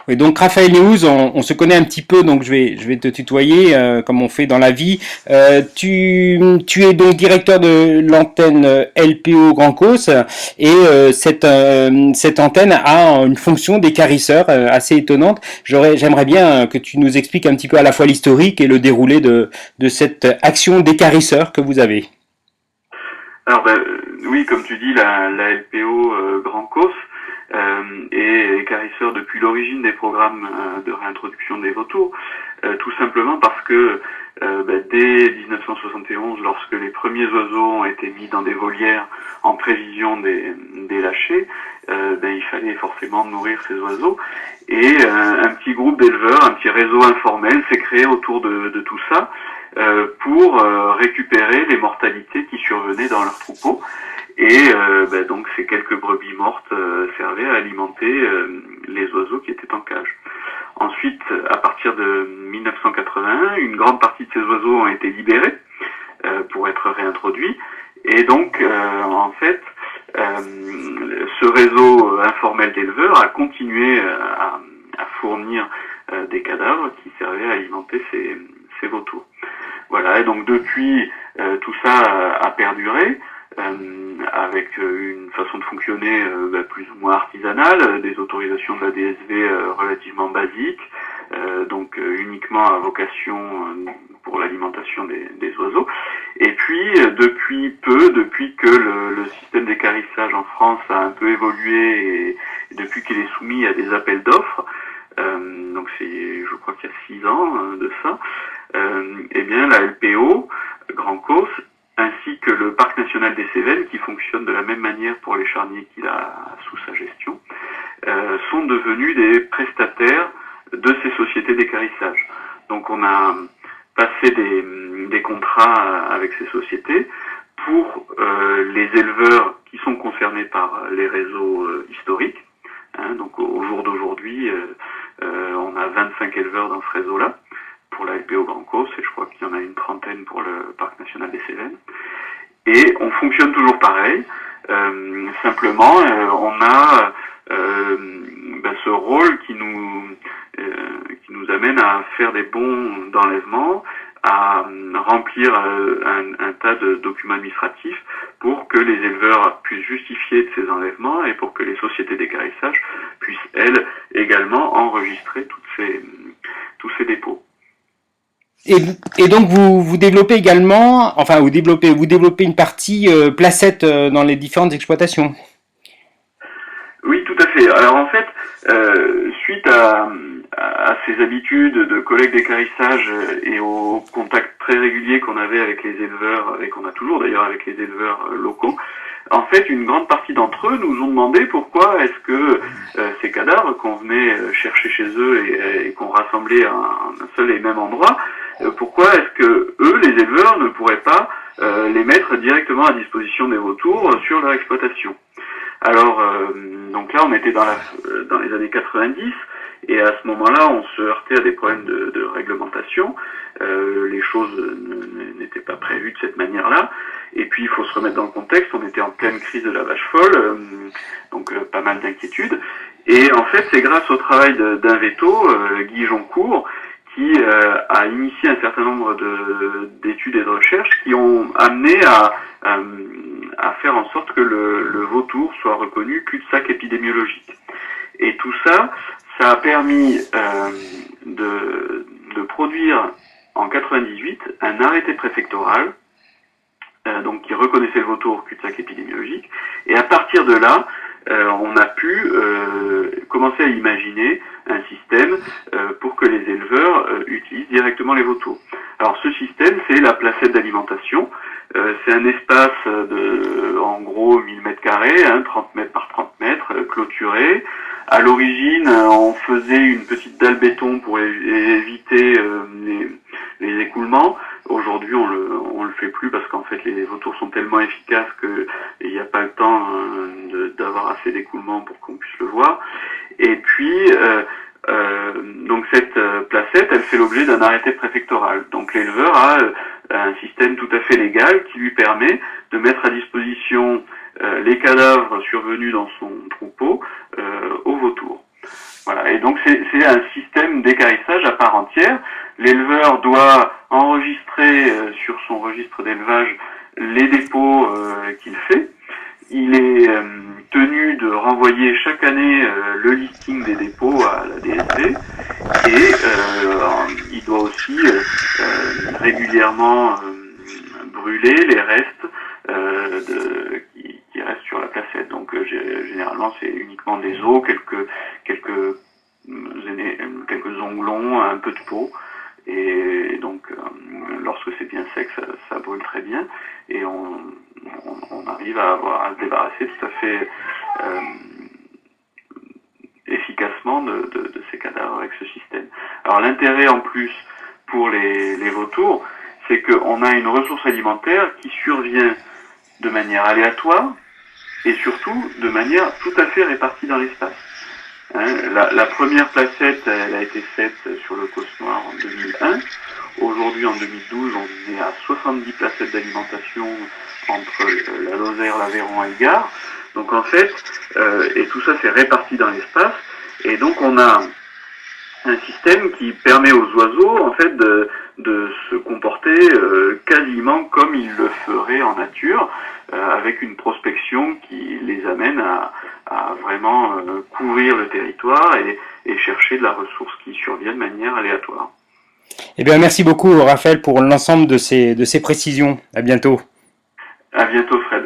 Oui, donc Raphaël Léouz, on se connaît un petit peu, donc je vais te tutoyer comme on fait dans la vie. Tu es donc directeur de l'antenne LPO Grand Causse et cette antenne a une fonction d'écarisseur assez étonnante. J'aimerais bien que tu nous expliques un petit peu à la fois l'historique et le déroulé de cette action d'écarisseur que vous avez. Alors oui, comme tu dis, la LPO Grand Causse est écarisseur depuis l'origine des programmes de réintroduction des vautours, tout simplement parce que dès 1971, lorsque les premiers oiseaux ont été mis dans des volières en prévision des lâchers, il fallait forcément nourrir ces oiseaux. Et un petit groupe d'éleveurs, un petit réseau informel s'est créé autour de tout ça pour récupérer les mortalités qui survenaient dans leurs troupeaux. Et donc ces quelques brebis mortes servaient à alimenter les oiseaux qui étaient en cage. Ensuite, à partir de 1981, une grande partie de ces oiseaux ont été libérés pour être réintroduits. Et donc, en fait, ce réseau informel d'éleveurs a continué à fournir des cadavres qui servaient à alimenter ces vautours. Voilà, et donc depuis, tout ça a perduré avec une façon de fonctionner plus ou moins artisanale, des autorisations de la DSV relativement basiques, donc uniquement à vocation pour l'alimentation des oiseaux. Et puis, depuis que le système d'équarrissage en France a un peu évolué et depuis qu'il est soumis à des appels d'offres, donc je crois qu'il y a 6 ans de ça, eh bien la LPO Grand Causse ainsi que le parc national des Cévennes, qui fonctionne de la même manière pour les charniers qu'il a sous sa gestion, sont devenus des prestataires de ces sociétés d'équarrissage. Donc on a passé des contrats avec ces sociétés pour les éleveurs qui sont concernés par les réseaux historiques. Donc au jour d'aujourd'hui, on a 25 éleveurs dans ce réseau-là pour la LPO Grand Causse, et je crois qu'il y en a une trentaine pour le Parc National des Cévennes. Et on fonctionne toujours pareil, simplement on a ce rôle qui nous amène à faire des bons d'enlèvement, à remplir un tas de documents administratifs pour que les éleveurs puissent justifier de ces enlèvements et pour que les sociétés d'équarrissage puissent, elles, également enregistrer tous ces dépôts. Et donc vous développez également, enfin vous développez une partie placette dans les différentes exploitations. Oui, tout à fait. Alors en fait, suite à ces habitudes de collègues d'équarrissage et aux contacts très réguliers qu'on avait avec les éleveurs, et qu'on a toujours d'ailleurs avec les éleveurs locaux, en fait, une grande partie d'entre eux nous ont demandé pourquoi est-ce que ces cadavres qu'on venait chercher chez eux et qu'on rassemblait à un seul et même endroit, pourquoi est-ce que eux, les éleveurs, ne pourraient pas les mettre directement à disposition des vautours sur leur exploitation. Alors, donc là, on était dans les années 90, et à ce moment-là, on se heurtait à des problèmes de réglementation. Les choses n'étaient pas prévues de cette manière-là. Et puis, il faut se remettre dans le contexte, on était en pleine crise de la vache folle, donc pas mal d'inquiétudes. Et en fait, c'est grâce au travail d'un veto, Guy Joncourt, qui a initié un certain nombre d'études et de recherches qui ont amené à faire en sorte que le vautour soit reconnu cul-de-sac épidémiologique. Et tout ça, ça a permis de produire en 98 un arrêté préfectoral donc qui reconnaissait le vautour cul-de-sac épidémiologique. Et à partir de là, on a pu commencer à imaginer un système pour que les éleveurs utilisent directement les vautours. Alors ce système, c'est la placette d'alimentation. C'est un espace de, en gros, 1000 mètres carrés, 30 mètres par 30 mètres, clôturé. À l'origine, on faisait une petite dalle béton pour éviter les écoulements. Aujourd'hui, on le fait plus parce qu'en fait, les vautours sont tellement efficaces qu'il n'y a pas le temps d'avoir assez d'écoulement pour qu'on puisse le voir. Et puis, donc cette placette, elle fait l'objet d'un arrêté préfectoral. Donc l'éleveur a un système tout à fait légal qui lui permet de mettre à disposition les cadavres survenus dans son troupeau aux vautours. Voilà, et donc c'est un système d'équarrissage à part entière. L'éleveur doit enregistrer sur son registre d'élevage les dépôts qu'il fait. Il est tenu de renvoyer chaque année le listing des dépôts à la DSD et il doit aussi régulièrement brûler les restes qui restent sur la placette. Donc généralement c'est uniquement des os, quelques onglons, un peu de peau. Et donc, lorsque c'est bien sec, ça brûle très bien, et on arrive à se débarrasser tout à fait efficacement de ces cadavres avec ce système. Alors l'intérêt en plus pour les vautours, c'est qu'on a une ressource alimentaire qui survient de manière aléatoire et surtout de manière tout à fait répartie dans l'espace. La première placette, elle a été faite sur le Causse Noir en 2001. Aujourd'hui, en 2012, on est à 70 placettes d'alimentation entre la Lozère, l'Aveyron et le Gard. Donc en fait, et tout ça c'est réparti dans l'espace, et donc on a un système qui permet aux oiseaux en fait de se comporter quasiment comme ils le feraient en nature, avec une prospection qui les amène à vraiment couvrir le territoire et chercher de la ressource qui survient de manière aléatoire. Eh bien, merci beaucoup, Raphaël, pour l'ensemble de ces précisions. À bientôt. À bientôt, Fred.